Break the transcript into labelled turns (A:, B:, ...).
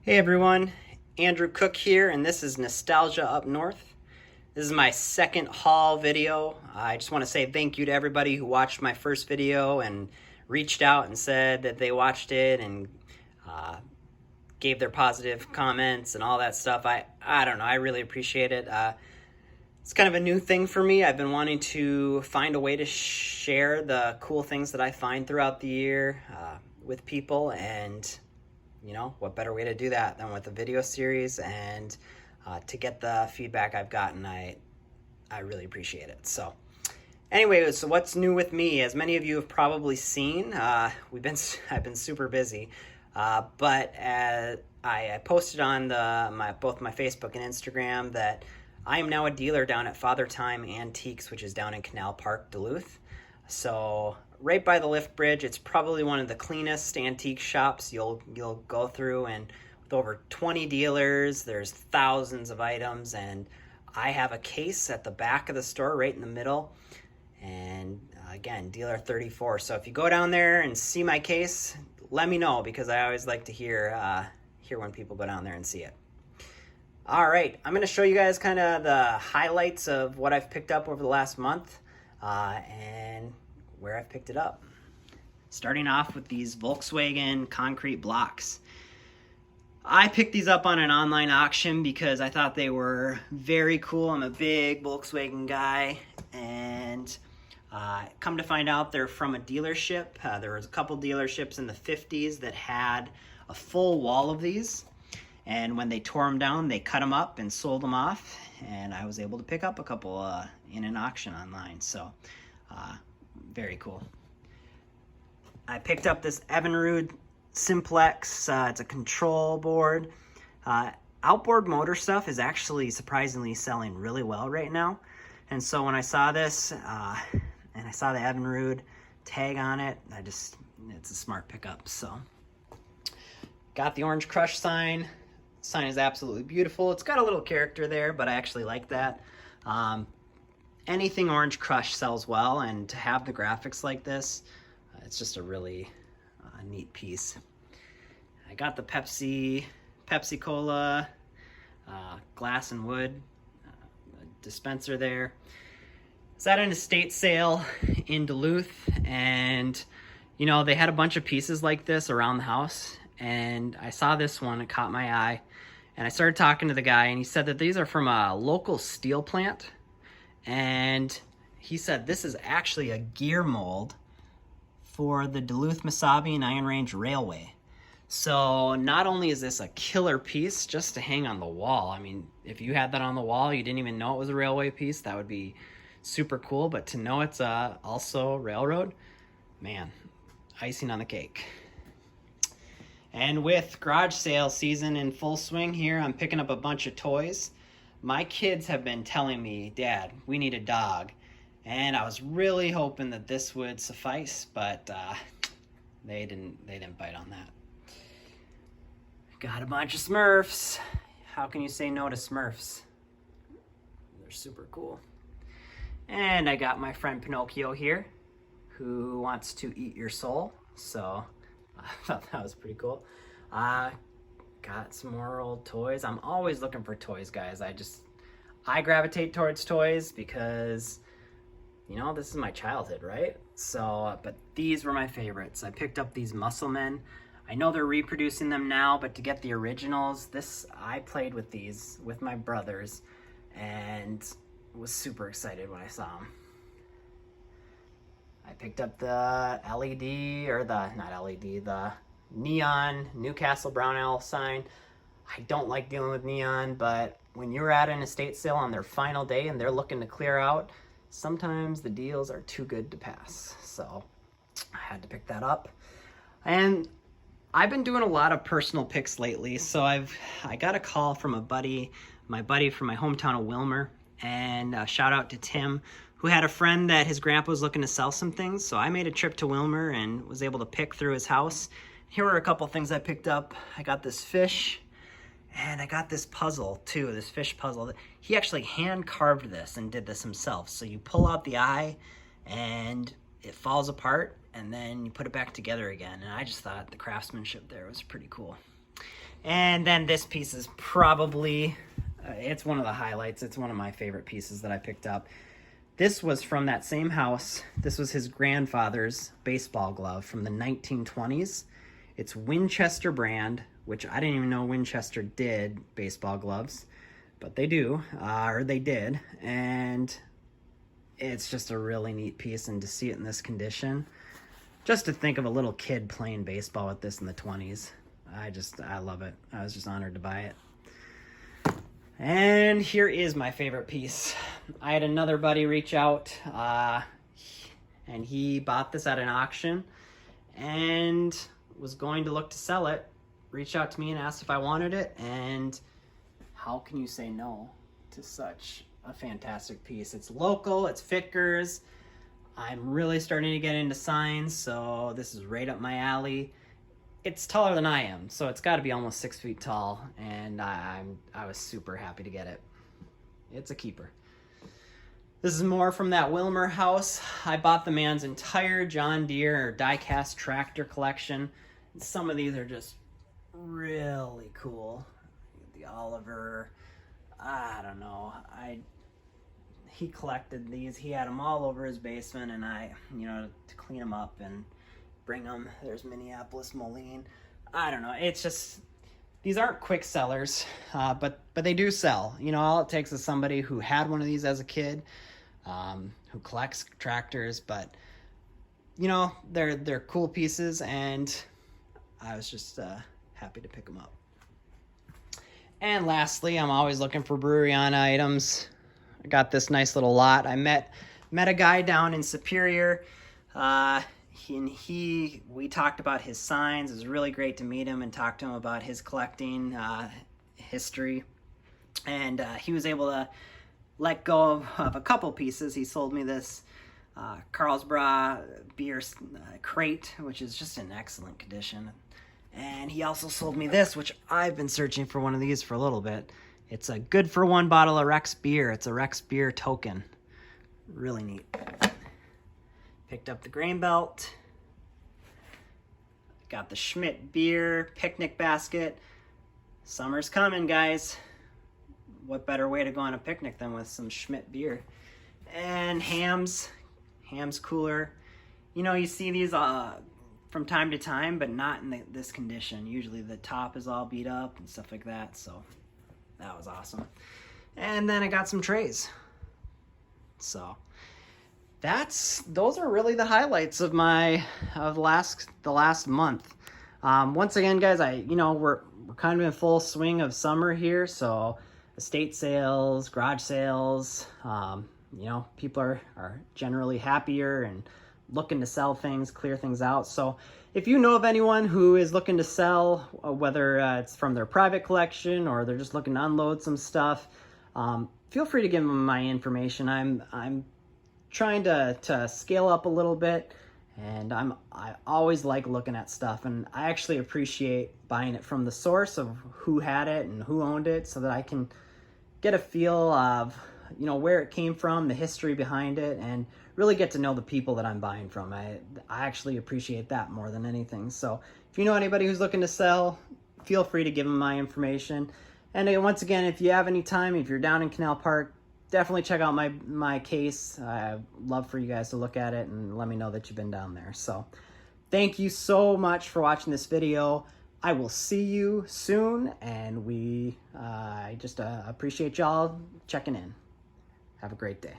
A: Hey everyone, Andrew Cook here, and this is Nostalgia Up North. This is my second haul video. I just want to say thank you to everybody who watched my first video and reached out and said that they watched it and uh, gave their positive comments and all that stuff. I don't know, I really appreciate it. It's kind of a new thing for me. I've been wanting to find a way to share the cool things that I find throughout the year with people, and what better way to do that than with a video series, and to get the feedback I've gotten, I really appreciate it. So anyway, so what's new with me? As many of you have probably seen, I've been super busy, but I posted on both my Facebook and Instagram that I am now a dealer down at Father Time Antiques, which is down in Canal Park, Duluth. So right by the lift bridge, it's probably one of the cleanest antique shops you'll go through, and with over 20 dealers, there's thousands of items, and I have a case at the back of the store right in the middle, and again, dealer 34. So if you go down there and see my case, let me know, because I always like to hear when people go down there and see it. All right, I'm going to show you guys kind of the highlights of what I've picked up over the last month and where I've picked it up. Starting off with these Volkswagen concrete blocks. I picked these up on an online auction because I thought they were very cool. I'm a big Volkswagen guy, and come to find out they're from a dealership. There was a couple dealerships in the 50s that had a full wall of these, and when they tore them down, they cut them up and sold them off, and I was able to pick up a couple in an auction online. So very cool. I picked up this Evinrude Simplex. It's a control board. Outboard motor stuff is actually surprisingly selling really well right now. And so when I saw this and I saw the Evinrude tag on it, it's a smart pickup. So got the Orange Crush sign. Sign is absolutely beautiful. It's got a little character there, but I actually like that. Anything Orange Crush sells well, and to have the graphics like this, it's just a really neat piece. I got the Pepsi Cola glass and wood dispenser there. It's at an estate sale in Duluth, and they had a bunch of pieces like this around the house, and I saw this one. It caught my eye, and I started talking to the guy, and he said that these are from a local steel plant. And he said this is actually a gear mold for the Duluth-Mesabi and Iron Range Railway. So not only is this a killer piece just to hang on the wall, I mean, if you had that on the wall, you didn't even know it was a railway piece, that would be super cool. But to know it's also railroad, man, icing on the cake. And with garage sale season in full swing here, I'm picking up a bunch of toys. My kids have been telling me, Dad, we need a dog. And I was really hoping that this would suffice, but they didn't bite on that. Got a bunch of Smurfs. How can you say no to Smurfs? They're super cool. And I got my friend Pinocchio here, who wants to eat your soul. So I thought that was pretty cool. Got some more old toys. I'm always looking for toys, guys. I gravitate towards toys because, this is my childhood, right? So, but these were my favorites. I picked up these Muscle Men. I know they're reproducing them now, but to get the originals, I played with these with my brothers and was super excited when I saw them. I picked up the the neon Newcastle Brown Owl sign. I don't like dealing with neon, but when you're at an estate sale on their final day and they're looking to clear out, sometimes the deals are too good to pass. So I had to pick that up. And I've been doing a lot of personal picks lately. So I got a call from my buddy from my hometown of Wilmer, and shout out to Tim, who had a friend that his grandpa was looking to sell some things. So I made a trip to Wilmer and was able to pick through his house. Here were a couple things I picked up. I got this fish, and I got this puzzle too, this fish puzzle. He actually hand carved this and did this himself. So you pull out the eye and it falls apart, and then you put it back together again. And I just thought the craftsmanship there was pretty cool. And then this piece is probably, it's one of the highlights. It's one of my favorite pieces that I picked up. This was from that same house. This was his grandfather's baseball glove from the 1920s. It's Winchester brand, which I didn't even know Winchester did baseball gloves, but they do, or they did. And it's just a really neat piece, and to see it in this condition, just to think of a little kid playing baseball with this in the 20s. I love it. I was just honored to buy it. And here is my favorite piece. I had another buddy reach out, and he bought this at an auction and was going to look to sell it. Reached out to me and asked if I wanted it, and how can you say no to such a fantastic piece? It's local, it's Fitkers. I'm really starting to get into signs, so this is right up my alley. It's taller than I am, so it's got to be almost 6 feet tall, and I was super happy to get it. It's a keeper. This is more from that Wilmer house. I bought the man's entire John Deere or die-cast tractor collection. Some of these are just really cool. The Oliver, I don't know. He collected these. He had them all over his basement, and to clean them up and bring them. There's Minneapolis Moline. I don't know. It's just, these aren't quick sellers, but they do sell. All it takes is somebody who had one of these as a kid, who collects tractors, but they're cool pieces, and I was just happy to pick them up. And lastly, I'm always looking for brewery on items. I got this nice little lot. I met a guy down in Superior. We talked about his signs. It was really great to meet him and talk to him about his collecting history. And he was able to let go of a couple pieces. He sold me this Carlsberg beer crate, which is just in excellent condition. And he also sold me this, which I've been searching for one of these for a little bit. It's a good for one bottle of Rex beer. It's a Rex beer token. Really neat. Picked up the grain belt. Got the Schmidt beer picnic basket. Summer's coming, guys. What better way to go on a picnic than with some Schmidt beer? And Ham's cooler. You see these from time to time, but not in this condition. Usually the top is all beat up and stuff like that, so that was awesome. And then I got some trays. So those are really the highlights of the last month. Once again, guys, we're kind of in full swing of summer here, so estate sales, garage sales, people are generally happier and looking to sell things, clear things out. So if you know of anyone who is looking to sell, whether it's from their private collection or they're just looking to unload some stuff, feel free to give them my information. I'm trying to scale up a little bit, and I always like looking at stuff, and I actually appreciate buying it from the source of who had it and who owned it, so that I can get a feel of where it came from, the history behind it, and really get to know the people that I'm buying from. I actually appreciate that more than anything. So if you know anybody who's looking to sell, feel free to give them my information. And once again, if you have any time, if you're down in Canal Park, definitely check out my case. I'd love for you guys to look at it and let me know that you've been down there. So thank you so much for watching this video. I will see you soon, and I just appreciate y'all checking in. Have a great day.